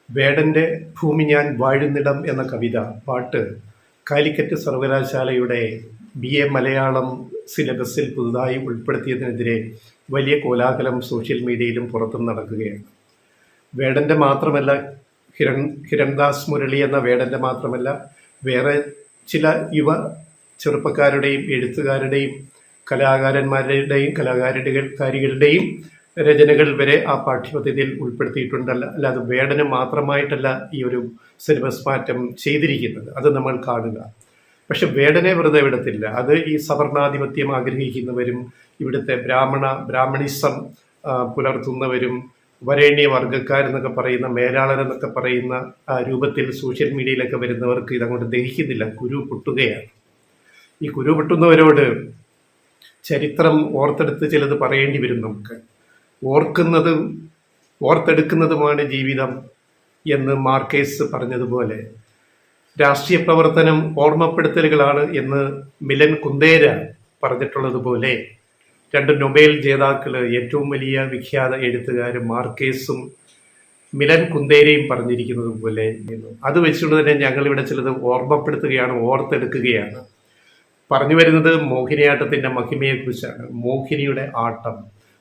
വേടൻ്റെ ഭൂമി ഞാൻ വാഴുന്നിടം എന്ന കവിത പാട്ട് കാലിക്കറ്റ് സർവകലാശാലയുടെ BA മലയാളം സിലബസിൽ പുതുതായി ഉൾപ്പെടുത്തിയതിനെതിരെ വലിയ കോലാഹലം സോഷ്യൽ മീഡിയയിലും പുറത്തും നടക്കുകയാണ്. വേടൻ്റെ മാത്രമല്ല, ഹിരൺദാസ് മുരളി എന്ന വേടൻ്റെ മാത്രമല്ല, വേറെ ചില യുവ ചെറുപ്പക്കാരുടെയും എഴുത്തുകാരുടെയും കലാകാരന്മാരുടെയും കലാകാരികളുടെയും രചനകൾ വരെ ആ പാഠ്യപദ്ധതിയിൽ ഉൾപ്പെടുത്തിയിട്ടുണ്ടല്ല. അല്ലാതെ വേടന് മാത്രമായിട്ടല്ല ഈ ഒരു സിലബസ് മാറ്റം ചെയ്തിരിക്കുന്നത്, അത് നമ്മൾ കാണുക. പക്ഷെ വേടനെ വെറുതെ വിടത്തില്ല. അത് ഈ സവർണാധിപത്യം ആഗ്രഹിക്കുന്നവരും ഇവിടുത്തെ ബ്രാഹ്മണിസം പുലർത്തുന്നവരും വരേണ്യ വർഗ്ഗക്കാരെന്നൊക്കെ പറയുന്ന, മേലാളരെന്നൊക്കെ പറയുന്ന രൂപത്തിൽ സോഷ്യൽ മീഡിയയിലൊക്കെ വരുന്നവർക്ക് ഇതങ്ങോട്ട് ദഹിക്കുന്നില്ല, കുരു പൊട്ടുകയാണ്. ഈ കുരു പൊട്ടുന്നവരോട് ചരിത്രം ഓർത്തെടുത്ത് ചിലത് പറയേണ്ടി വരും. നമുക്ക് ഓർത്തെടുക്കുന്നതുമാണ് ജീവിതം എന്ന് മാർക്കേസ് പറഞ്ഞതുപോലെ രാഷ്ട്രീയ പ്രവർത്തനം ഓർമ്മപ്പെടുത്തലുകളാണ് എന്ന് മിലൻ കുന്ദേര പറഞ്ഞിട്ടുള്ളതുപോലെ 2 നൊബേൽ ജേതാക്കള്, ഏറ്റവും വലിയ വിഖ്യാത എഴുത്തുകാരും മാർക്കേസും മിലൻ കുന്ദേരയും പറഞ്ഞിരിക്കുന്നത് പോലെ അത് വെച്ചുകൊണ്ട് തന്നെ ഞങ്ങളിവിടെ ചിലത് ഓർമ്മപ്പെടുത്തുകയാണ്, ഓർത്തെടുക്കുകയാണ്. പറഞ്ഞു വരുന്നത് മോഹിനിയാട്ടത്തിൻ്റെ മഹിമയെക്കുറിച്ചാണ്. മോഹിനിയുടെ ആട്ടം.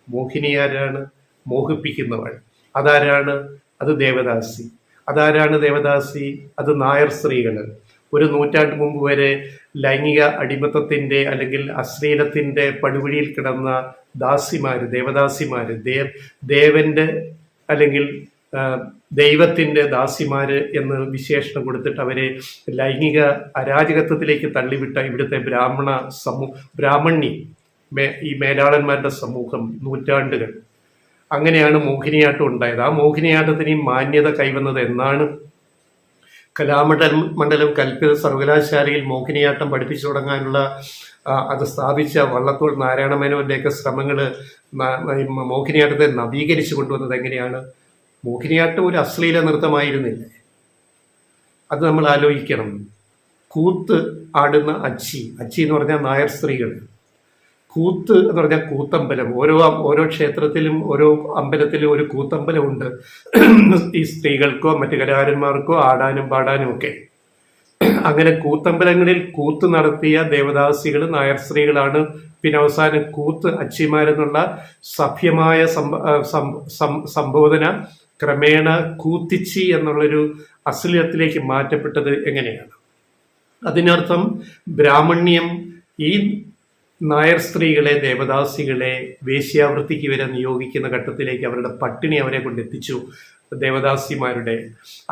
മോഹിനി ആരാണ്? മോഹിപ്പിക്കുന്നവൾ. അതാരാണ്? അത് ദേവദാസി. അതാരാണ് ദേവദാസി? അത് നായർ സ്ത്രീകൾ. ഒരു നൂറ്റാണ്ട് മുമ്പ് വരെ ലൈംഗിക അടിമത്തത്തിൻ്റെ അല്ലെങ്കിൽ അശ്ലീലത്തിൻ്റെ പടുകുഴിയിൽ കിടന്ന ദാസിമാര്, ദേവദാസിമാര്, ദേവന്റെ അല്ലെങ്കിൽ ദൈവത്തിൻ്റെ ദാസിമാര് എന്ന് വിശേഷണം കൊടുത്തിട്ട് അവരെ ലൈംഗിക അരാജകത്വത്തിലേക്ക് തള്ളിവിട്ട ഇവിടുത്തെ ബ്രാഹ്മണ്യം, ഈ മേലാളന്മാരുടെ സമൂഹം നൂറ്റാണ്ടുകൾ. അങ്ങനെയാണ് മോഹിനിയാട്ടം ഉണ്ടായത്. ആ മോഹിനിയാട്ടത്തിന് ഈ മാന്യത കൈവന്നത് എന്നാണ്? കലാമണ്ഡലം കൽപ്പിത സർവകലാശാലയിൽ മോഹിനിയാട്ടം പഠിപ്പിച്ചു തുടങ്ങാനുള്ള അത് സ്ഥാപിച്ച വള്ളത്തോൾ നാരായണമേനോന്റെയൊക്കെ ശ്രമങ്ങൾ മോഹിനിയാട്ടത്തെ നവീകരിച്ചു കൊണ്ടുവന്നത് എങ്ങനെയാണ്? മോഹിനിയാട്ടം ഒരു അശ്ലീല നൃത്തമായിരുന്നില്ലേ? അത് നമ്മൾ ആലോചിക്കണം. കൂത്ത് ആടുന്ന അച്ചി എന്ന് പറഞ്ഞാൽ നായർ സ്ത്രീകൾ. കൂത്ത് എന്ന് പറഞ്ഞാൽ കൂത്തമ്പലം. ഓരോ ക്ഷേത്രത്തിലും ഓരോ അമ്പലത്തിലും ഒരു കൂത്തമ്പലമുണ്ട്. ഈ സ്ത്രീകൾക്കോ മറ്റു കലാകാരന്മാർക്കോ ആടാനും പാടാനും ഒക്കെ. അങ്ങനെ കൂത്തമ്പലങ്ങളിൽ കൂത്ത് നടത്തിയ ദേവദാസികൾ നായർ സ്ത്രീകളാണ്. പിന്നെ അവസാനം കൂത്ത് അച്ചിമാരെന്നുള്ള സഭ്യമായ സംബോധന ക്രമേണ കൂത്തിച്ചി എന്നുള്ളൊരു അശ്ലീലത്തിലേക്ക് മാറ്റപ്പെട്ടത് എങ്ങനെയാണ്? അതിനർത്ഥം ബ്രാഹ്മണ്യം ഈ നായർ സ്ത്രീകളെ, ദേവദാസികളെ വേശ്യാവൃത്തിക്ക് വരെ നിയോഗിക്കുന്ന ഘട്ടത്തിലേക്ക് അവരുടെ പട്ടിണി അവരെ കൊണ്ട് എത്തിച്ചു ദേവദാസിമാരുടെ.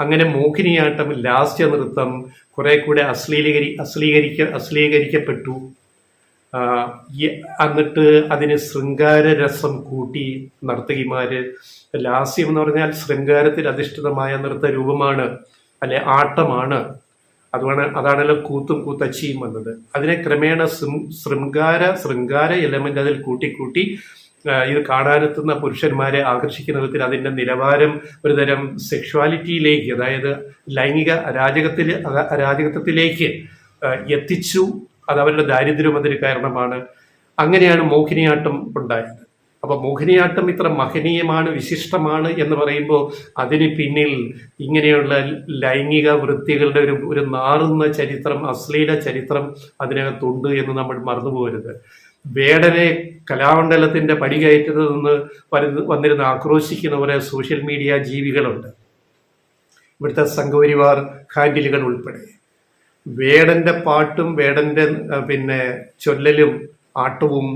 അങ്ങനെ മോഹിനിയാട്ടം, ലാസ്യ നൃത്തം കുറെ കൂടെ അശ്ലീകരിക്കപ്പെട്ടു. എന്നിട്ട് അതിന് ശൃംഗാര രസം കൂട്ടി നർത്തകിമാര്. ലാസ്യം എന്ന് പറഞ്ഞാൽ ശൃംഗാരത്തിൽ അധിഷ്ഠിതമായ നൃത്തരൂപമാണ്, അല്ലെ ആട്ടമാണ്. അതാണല്ലോ കൂത്തും കൂത്തച്ചിയും വന്നത്. അതിനെ ക്രമേണ ശൃംഗാര എലമെന്റ് അതിൽ കൂട്ടി ഇത് കാണാനെത്തുന്ന പുരുഷന്മാരെ ആകർഷിക്കുന്ന വിധത്തിൽ അതിന്റെ നിലവാരം ഒരുതരം സെക്ഷുവാലിറ്റിയിലേക്ക്, അതായത് ലൈംഗിക അരാജകത്വത്തിലേക്ക് എത്തിച്ചു. അത് അവരുടെ ദാരിദ്ര്യം അതിന് കാരണമാണ്. അങ്ങനെയാണ് മോഹിനിയാട്ടം ഉണ്ടായത്. അപ്പൊ മോഹിനിയാട്ടം ഇത്ര മഹനീയമാണ്, വിശിഷ്ടമാണ് എന്ന് പറയുമ്പോൾ അതിന് പിന്നിൽ ഇങ്ങനെയുള്ള ലൈംഗിക വൃത്തികളുടെ ഒരു നാറുന്ന ചരിത്രം, അശ്ലീല ചരിത്രം അതിനകത്തുണ്ട് എന്ന് നമ്മൾ മറന്നുപോകരുത്. വേടനെ കലാമണ്ഡലത്തിന്റെ പടി കയറ്റുന്നതെന്ന് വന്നിരുന്ന് ആക്രോശിക്കുന്ന കുറെ സോഷ്യൽ മീഡിയ ജീവികളുണ്ട്, ഇവിടുത്തെ സംഘപരിവാർ ഹാൻഡിലുകൾ ഉൾപ്പെടെ. വേടന്റെ പാട്ടും വേടന്റെ ചൊല്ലലും ആട്ടവും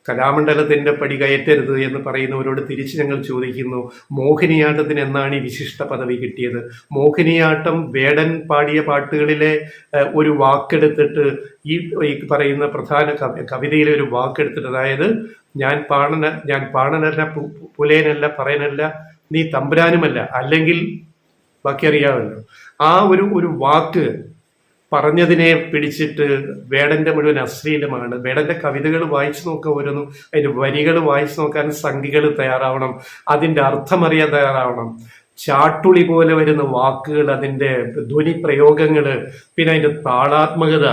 കലാമണ്ഡലത്തിന്റെ പടി കയറ്റരുത് എന്ന് പറയുന്നവരോട് തിരിച്ച് ഞങ്ങൾ ചോദിക്കുന്നു, മോഹിനിയാട്ടത്തിന് എന്നാണ് ഈ വിശിഷ്ട പദവി കിട്ടിയത്? മോഹിനിയാട്ടം വേടൻ പാടിയ പാട്ടുകളിലെ ഒരു വാക്കെടുത്തിട്ട് ഈ പറയുന്ന പ്രധാന കവിതയിലെ ഒരു വാക്കെടുത്തിട്ട്, അതായത് ഞാൻ പാണനല്ല, പുലേനല്ല, പറയനല്ല, നീ തമ്പുരാനുമല്ല, അല്ലെങ്കിൽ ബാക്കി അറിയാമല്ലോ. ആ ഒരു വാക്ക് പറഞ്ഞതിനെ പിടിച്ചിട്ട് വേടന്റെ മുഴുവൻ അശ്ലീലമാണ്. വേടന്റെ കവിതകൾ വായിച്ചു നോക്കുക, ഓരോന്നും അതിന്റെ വരികൾ വായിച്ചു നോക്കാൻ സംഖ്യകൾ തയ്യാറാവണം, അതിന്റെ അർത്ഥം അറിയാൻ തയ്യാറാവണം. ചാട്ടുളി പോലെ വരുന്ന വാക്കുകൾ, അതിന്റെ ധ്വനി പ്രയോഗങ്ങള്, പിന്നെ അതിന്റെ താളാത്മകത,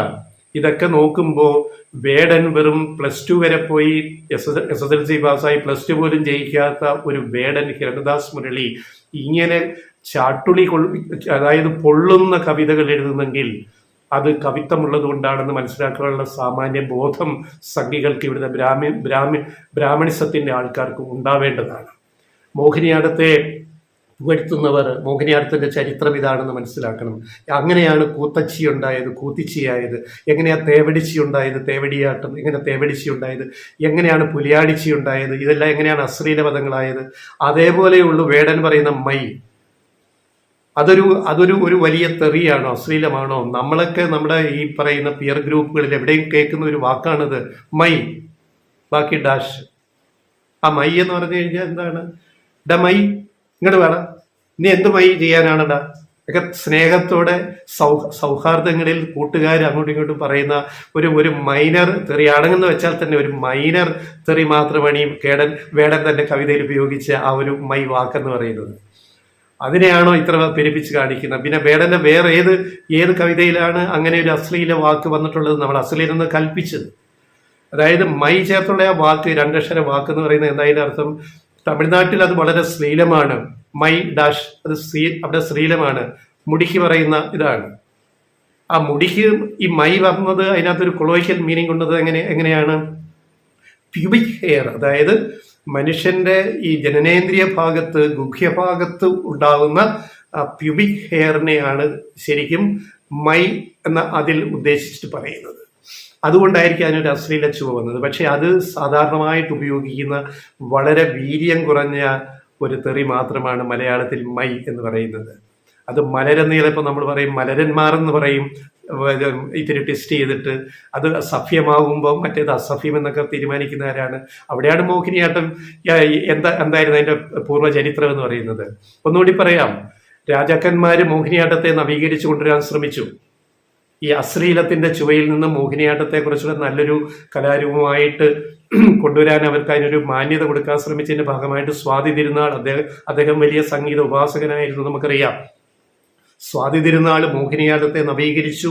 ഇതൊക്കെ നോക്കുമ്പോൾ വേടൻ വെറും +2 വരെ പോയി SSLC പാസ്സായി +2 പോലും ജയിക്കാത്ത ഒരു വേടൻ ഹിരൺദാസ് മുരളി ഇങ്ങനെ ചാട്ടുളി അതായത് പൊള്ളുന്ന കവിതകൾ എഴുതുന്നെങ്കിൽ അത് കവിത്വമുള്ളത് കൊണ്ടാണെന്ന് മനസ്സിലാക്കാനുള്ള സാമാന്യ ബോധം സംഘികൾക്ക് ഇവിടുത്തെ ബ്രാഹ്മണിസത്തിന്റെ ആൾക്കാർക്ക് ഉണ്ടാവേണ്ടതാണ്. മോഹിനിയാട്ടത്തെ പുകഴ്ത്തുന്നവർ മോഹിനിയാട്ടത്തിന്റെ ചരിത്രം ഇതാണെന്ന് മനസ്സിലാക്കണം. അങ്ങനെയാണ് കൂത്തച്ചി ഉണ്ടായത്, കൂത്തിച്ചിയായത്, എങ്ങനെയാണ് തേവടിച്ചി ഉണ്ടായത്, തേവടിയാട്ടം എങ്ങനെ തേവടിച്ചി ഉണ്ടായത്, എങ്ങനെയാണ് പുലിയാടിച്ചി ഉണ്ടായത്, ഇതെല്ലാം എങ്ങനെയാണ് അശ്ലീല പദങ്ങളായത്. അതേപോലെയുള്ളൂ വേടൻ പറയുന്ന മൈ. അതൊരു ഒരു വലിയ തെറിയാണോ, അശ്ലീലമാണോ? നമ്മളൊക്കെ നമ്മുടെ ഈ പറയുന്ന പിയർ ഗ്രൂപ്പുകളിൽ എവിടെയും കേൾക്കുന്ന ഒരു വാക്കാണിത്, മൈ, ബാക്കി ഡാഷ്. ആ മൈ എന്ന് പറഞ്ഞു കഴിഞ്ഞാൽ എന്താണ്? ഡാ മൈ, ഇങ്ങോട്ട് വേണം, നീ എന്ത് മൈ ചെയ്യാനാണടാ ഒക്കെ സ്നേഹത്തോടെ സൗഹാർദ്ദങ്ങളിൽ കൂട്ടുകാർ അങ്ങോട്ടും ഇങ്ങോട്ടും പറയുന്ന ഒരു മൈനർ തെറി. ആണെന്ന് വെച്ചാൽ തന്നെ ഒരു മൈനർ തെറി മാത്രമാണ് ഈ വേടൻ തന്റെ കവിതയിൽ ഉപയോഗിച്ച ആ ഒരു മൈ വാക്കെന്ന് പറയുന്നത്. അതിനെയാണോ ഇത്ര പെരുപ്പിച്ച് കാണിക്കുന്നത്? പിന്നെ വേടന്റെ വേറെ ഏത് കവിതയിലാണ് അങ്ങനെ ഒരു അശ്ലീല വാക്ക് വന്നിട്ടുള്ളത്? നമ്മൾ അശ്ലീലം എന്ന് കൽപ്പിച്ചത്. അതായത് മൈ ചേർത്തുള്ള ആ വാക്ക്, രണ്ടക്ഷര വാക്ക് എന്ന് പറയുന്നത് എന്തായാലും അർത്ഥം, തമിഴ്നാട്ടിൽ അത് വളരെ ശ്ലീലമാണ്. മൈ ഡാഷ്, അത് അവിടെ ശ്ലീലമാണ്. മുടിക്ക് പറയുന്ന ഇതാണ്. ആ മുടിക്ക് ഈ മൈ പറഞ്ഞത് അതിനകത്തൊരു കൊളോയിക്കൽ മീനിങ് കൊണ്ടത് എങ്ങനെയാണ്? പ്യൂബിക് ഹെയർ, അതായത് മനുഷ്യന്റെ ഈ ജനനേന്ദ്രിയ ഭാഗത്ത്, ഗുഹ്യഭാഗത്ത് ഉണ്ടാകുന്ന പ്യൂബിക് ഹെയറിനെയാണ് ശരിക്കും മൈ എന്ന അതിൽ ഉദ്ദേശിച്ചിട്ട് പറയുന്നത്. അതുകൊണ്ടായിരിക്കും അതിനൊരു അശ്ലീല ചുവ വന്നത്. പക്ഷെ അത് സാധാരണമായിട്ട് ഉപയോഗിക്കുന്ന വളരെ വീര്യം കുറഞ്ഞ ഒരു തെറി മാത്രമാണ് മലയാളത്തിൽ മൈ എന്ന് പറയുന്നത്. അത് മലരെന്ന് ചിലപ്പോൾ നമ്മൾ പറയും, മലരന്മാർ എന്ന് പറയും, ഇത്തിരി ടെസ്റ്റ് ചെയ്തിട്ട്. അത് സഫ്യമാകുമ്പോൾ മറ്റേത് അസഫ്യം എന്നൊക്കെ തീരുമാനിക്കുന്ന ആരാണ്? അവിടെയാണ് മോഹിനിയാട്ടം എന്തായിരുന്നു അതിന്റെ പൂർവ്വചരിത്രം എന്ന് പറയുന്നത്. ഒന്നുകൂടി പറയാം, രാജാക്കന്മാര് മോഹിനിയാട്ടത്തെ നവീകരിച്ചു കൊണ്ടുവരാൻ ശ്രമിച്ചു. ഈ അശ്ലീലത്തിന്റെ ചുവയിൽ നിന്ന് മോഹിനിയാട്ടത്തെ കുറിച്ചുള്ള നല്ലൊരു കലാരൂപമായിട്ട് കൊണ്ടുവരാൻ അവർക്ക് അതിനൊരു മാന്യത കൊടുക്കാൻ ശ്രമിച്ചതിന്റെ ഭാഗമായിട്ട് സ്വാതി തിരുനാൾ, അദ്ദേഹം വലിയ സംഗീത ഉപാസകനായിരുന്നു, നമുക്കറിയാം. സ്വാതി തിരുനാൾ മോഹിനിയാട്ടത്തെ നവീകരിച്ചു.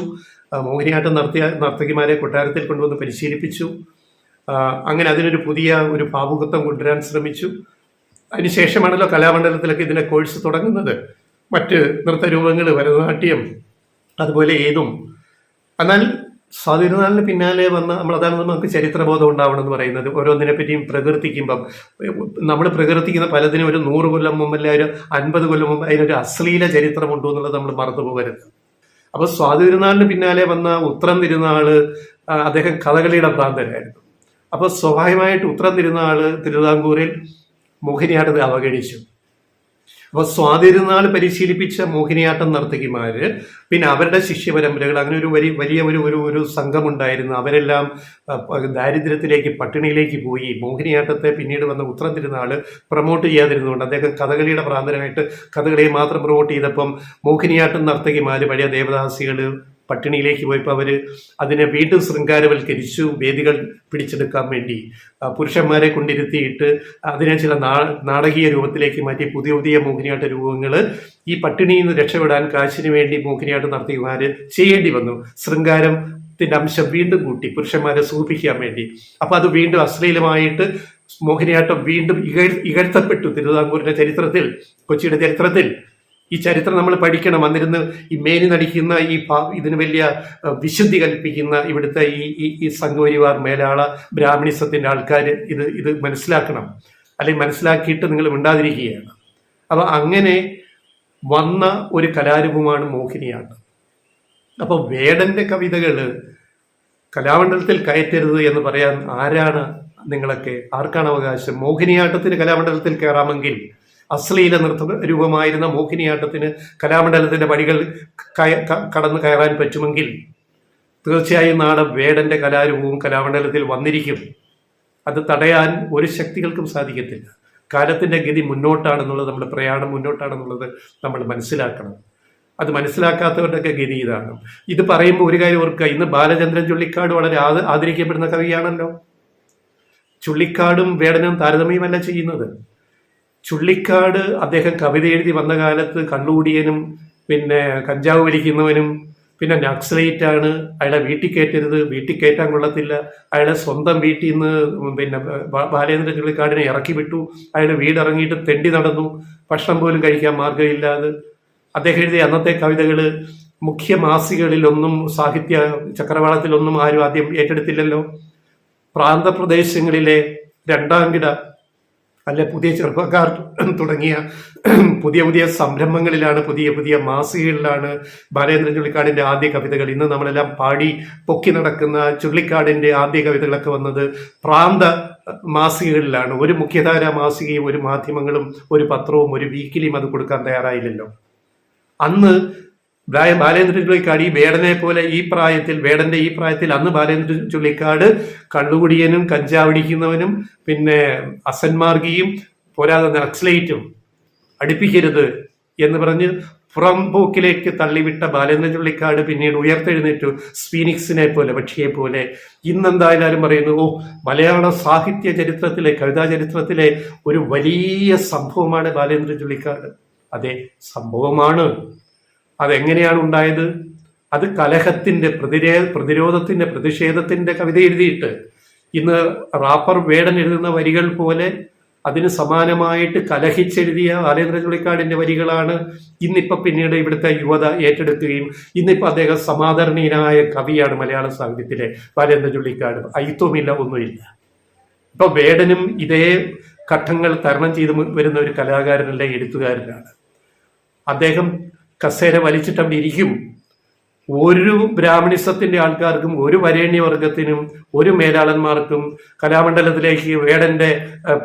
മോഹിനിയാട്ടം നർത്തകിമാരെ കൊട്ടാരത്തിൽ കൊണ്ടുവന്ന് പരിശീലിപ്പിച്ചു. അങ്ങനെ അതിനൊരു പുതിയ ഒരു ഭാവുകത്വം കൊണ്ടുവരാൻ ശ്രമിച്ചു. അതിനുശേഷമാണല്ലോ കലാമണ്ഡലത്തിലൊക്കെ ഇതിന്റെ കോഴ്സ് തുടങ്ങുന്നത്. മറ്റ് നൃത്തരൂപങ്ങൾ, ഭരതനാട്യം, അതുപോലെ ഏതും. എന്നാൽ സ്വാതി തിരുനാളിന് പിന്നാലെ വന്ന അതാണ് നമുക്ക് ചരിത്രബോധം ഉണ്ടാവണം എന്ന് പറയുന്നത്. ഓരോന്നിനെ പറ്റിയും പ്രകീർത്തിക്കുമ്പം നമ്മൾ പ്രകീർത്തിക്കുന്ന പലതിനും ഒരു 100 കൊല്ലം മുമ്പല്ല, ഒരു 50 കൊല്ലം മുമ്പ് അതിനൊരു അശ്ലീല ചരിത്രമുണ്ടോ എന്നുള്ളത് നമ്മൾ മറന്നു പോകരുത്. അപ്പൊ സ്വാതി തിരുനാളിന് പിന്നാലെ വന്ന ഉത്രം തിരുനാള്, അദ്ദേഹം കഥകളിയുടെ ഭ്രാന്തരായിരുന്നു. അപ്പൊ സ്വാഭാവികമായിട്ട് ഉത്രം തിരുവിതാംകൂറിൽ മോഹിനിയാട്ടത്തെ അവഗണിച്ചു. അപ്പൊ സ്വാതി തിരുനാൾ പരിശീലിപ്പിച്ച മോഹിനിയാട്ടം നർത്തകിമാര്, പിന്നെ അവരുടെ ശിഷ്യ പരമ്പരകൾ, അങ്ങനെ ഒരു വലിയ ഒരു സംഘമുണ്ടായിരുന്നു. അവരെല്ലാം ദാരിദ്ര്യത്തിലേക്ക്, പട്ടിണിയിലേക്ക് പോയി. മോഹിനിയാട്ടത്തെ പിന്നീട് വന്ന ഉത്രം തിരുനാൾ പ്രൊമോട്ട് ചെയ്യാതിരുന്നുകൊണ്ട് അദ്ദേഹം കഥകളിയുടെ പ്രാന്തരമായിട്ട് കഥകളിയെ മാത്രം പ്രൊമോട്ട് ചെയ്തപ്പം മോഹിനിയാട്ടം നർത്തകിമാര്, പഴയ ദേവദാസികള് പട്ടിണിയിലേക്ക് പോയപ്പോൾ അവര് അതിനെ വീണ്ടും ശൃംഗാരവൽക്കരിച്ചു. വേദികൾ പിടിച്ചെടുക്കാൻ വേണ്ടി പുരുഷന്മാരെ കൊണ്ടിരുത്തിയിട്ട് അതിനെ ചില നാടകീയ രൂപത്തിലേക്ക് മാറ്റി പുതിയ മോഹിനിയാട്ട രൂപങ്ങൾ ഈ പട്ടിണിയിൽ നിന്ന് രക്ഷപ്പെടാൻ കാശിന് വേണ്ടി മോഹിനിയാട്ടം നടത്തിയമാര് ചെയ്യേണ്ടി വന്നു. ശൃംഗാരത്തിന്റെ അംശം വീണ്ടും കൂട്ടി പുരുഷന്മാരെ സൂചിപ്പിക്കാൻ വേണ്ടി. അപ്പൊ അത് വീണ്ടും അശ്ലീലമായിട്ട് മോഹിനിയാട്ടം വീണ്ടും ഇകഴ്ത്തപ്പെട്ടു. തിരുവിതാംകൂറിന്റെ ചരിത്രത്തിൽ, കൊച്ചിയുടെ ചരിത്രത്തിൽ ഈ ചരിത്രം നമ്മൾ പഠിക്കണം. വന്നിരുന്ന് ഈ മേനി നടിക്കുന്ന ഇതിന് വലിയ വിശുദ്ധി കൽപ്പിക്കുന്ന ഇവിടുത്തെ ഈ സംഘപരിവാർ മേലാള ബ്രാഹ്മണിസത്തിന്റെ ആൾക്കാർ ഇത് മനസ്സിലാക്കണം. അല്ലെങ്കിൽ മനസ്സിലാക്കിയിട്ട് നിങ്ങൾ മിണ്ടാതിരിക്കുകയാണ്. അപ്പൊ അങ്ങനെ വന്ന ഒരു കലാരൂപമാണ് മോഹിനിയാട്ടം. അപ്പൊ വേടന്റെ കവിതകള് കലാമണ്ഡലത്തിൽ കയറ്റരുത് എന്ന് പറയാൻ ആരാണ് നിങ്ങളൊക്കെ? ആർക്കാണ് അവകാശം? മോഹിനിയാട്ടത്തിന് കലാമണ്ഡലത്തിൽ കയറാമെങ്കിൽ അശ്ലീല നൃത്ത രൂപമായിരുന്ന മോഹിനിയാട്ടത്തിന് കലാമണ്ഡലത്തിന്റെ പടികൾ കടന്നു കയറാൻ പറ്റുമെങ്കിൽ തീർച്ചയായും നാളെ വേടന്റെ കലാരൂപവും കലാമണ്ഡലത്തിൽ വന്നിരിക്കും. അത് തടയാൻ ഒരു ശക്തികൾക്കും സാധിക്കത്തില്ല. കാലത്തിന്റെ ഗതി മുന്നോട്ടാണെന്നുള്ളത്, നമ്മുടെ പ്രയാണം മുന്നോട്ടാണെന്നുള്ളത് നമ്മൾ മനസ്സിലാക്കണം. അത് മനസ്സിലാക്കാത്തവരുടെയൊക്കെ ഗതി ഇതാണ്. ഇത് പറയുമ്പോൾ ഒരു കാര്യം ഓർക്കുക, ഇന്ന് ബാലചന്ദ്രൻ ചുള്ളിക്കാട് വളരെ ആദരിക്കപ്പെടുന്ന കവിയാണല്ലോ. ചുള്ളിക്കാടും വേടനും താരതമ്യമല്ല ചെയ്യുന്നത്. ചുള്ളിക്കാട് അദ്ദേഹം കവിത എഴുതി വന്ന കാലത്ത് കള്ളുകൂടിയനും പിന്നെ കഞ്ചാവ് വലിക്കുന്നവനും പിന്നെ നക്സലൈറ്റ് ആണ്, അയാളെ വീട്ടിൽ കയറ്റരുത്, വീട്ടിൽ കയറ്റാൻ കൊള്ളത്തില്ല, അയാളെ സ്വന്തം വീട്ടിൽ നിന്ന് പിന്നെ ബാലേന്ദ്ര ചുള്ളിക്കാടിനെ ഇറക്കി വിട്ടു, അയാൾ വീടിറങ്ങിയിട്ട് തെണ്ടി നടന്നു, ഭക്ഷണം പോലും കഴിക്കാൻ മാർഗമില്ലാതെ. അദ്ദേഹം എഴുതിയ അന്നത്തെ കവിതകൾ മുഖ്യ മാസികകളിലൊന്നും സാഹിത്യ ചക്രവാളത്തിലൊന്നും ആരും ആദ്യം ഏറ്റെടുത്തില്ലല്ലോ. പ്രാന്തപ്രദേശങ്ങളിലെ രണ്ടാം കിട അല്ലെ പുതിയ ചെറുപ്പക്കാർ തുടങ്ങിയ പുതിയ പുതിയ സംരംഭങ്ങളിലാണ്, പുതിയ പുതിയ മാസികകളിലാണ് ബാലേന്ദ്രൻ ചുള്ളിക്കാടിന്റെ ആദ്യ കവിതകൾ. ഇന്ന് നമ്മളെല്ലാം പാടി പൊക്കി നടക്കുന്ന ചുള്ളിക്കാടിന്റെ ആദ്യ കവിതകളൊക്കെ വന്നത് പ്രാന്ത മാസികകളിലാണ്. ഒരു മുഖ്യധാര മാസികയും ഒരു മാധ്യമങ്ങളും ഒരു പത്രവും ഒരു വീക്കിലിയും അത് കൊടുക്കാൻ തയ്യാറായില്ലല്ലോ. അന്ന് ബാലേന്ദ്രൻ ചുള്ളിക്കാട് ഈ വേടനെ പോലെ വേടന്റെ ഈ പ്രായത്തിൽ അന്ന് ബാലേന്ദ്രൻ ചുള്ളിക്കാട് കള്ളുകുടിയനും കഞ്ചാവടിക്കുന്നവനും പിന്നെ അസന്മാർഗിയും പോരാതെ നക്സലൈറ്റും അടുപ്പിക്കരുത് എന്ന് പറഞ്ഞ് പുറംപോക്കിലേക്ക് തള്ളിവിട്ട ബാലേന്ദ്രൻ ചുള്ളിക്കാട് പിന്നീട് ഉയർത്തെഴുന്നേറ്റു സ്ഫീനിക്സിനെ പോലെ, പക്ഷിയെ പോലെ. ഇന്നെന്തായാലും പറയുന്നു, മലയാള സാഹിത്യ ചരിത്രത്തിലെ, കവിതാ ചരിത്രത്തിലെ ഒരു വലിയ സംഭവമാണ് ബാലേന്ദ്രൻ ചുള്ളിക്കാട്. അതെ, സംഭവമാണ്. അതെങ്ങനെയാണ് ഉണ്ടായത്? അത് കലഹത്തിന്റെ, പ്രതിരോധത്തിന്റെ, പ്രതിഷേധത്തിന്റെ കവിത എഴുതിയിട്ട് ഇന്ന് റാപ്പർ വേടൻ എഴുതുന്ന വരികൾ പോലെ അതിന് സമാനമായിട്ട് കലഹിച്ചെഴുതിയ ബാലേന്ദ്ര ചുള്ളിക്കാടിന്റെ വരികളാണ് ഇന്നിപ്പോ പിന്നീട് ഇവിടുത്തെ യുവത ഏറ്റെടുക്കുകയും ഇന്നിപ്പോ അദ്ദേഹം സമാദരണീയനായ കവിയാണ് മലയാള സാഹിത്യത്തിലെ ബാലേന്ദ്ര ചുള്ളിക്കാട്. അയിത്വമില്ല, ഒന്നുമില്ല. ഇപ്പൊ വേടനും ഇതേ ഘട്ടങ്ങൾ തരണം ചെയ്ത് വരുന്ന ഒരു കലാകാരനല്ല, എഴുത്തുകാരനാണ്. അദ്ദേഹം കസേര വലിച്ചിട്ട് അവിടെ ഇരിക്കും. ഒരു ബ്രാഹ്മണിസത്തിന്റെ ആൾക്കാർക്കും ഒരു വരേണ്യവർഗത്തിനും ഒരു മേലാളന്മാർക്കും കലാമണ്ഡലത്തിലേക്ക് വേടന്റെ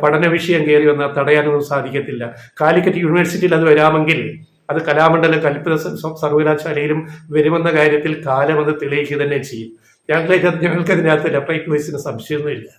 പഠന വിഷയം കയറി വന്നാൽ തടയാനൊന്നും സാധിക്കത്തില്ല. കാലിക്കറ്റ് യൂണിവേഴ്സിറ്റിയിൽ അത് വരാമെങ്കിൽ അത് കലാമണ്ഡല കൽപ്പിത സർവകലാശാലയിലും വരുമെന്ന കാര്യത്തിൽ കാലം അത് തെളിയിക്കുക തന്നെ ചെയ്യും. ഞങ്ങൾക്കതിനകത്ത് ലെഫ്റ്റ് വോയിസിന് സംശയമൊന്നുമില്ല.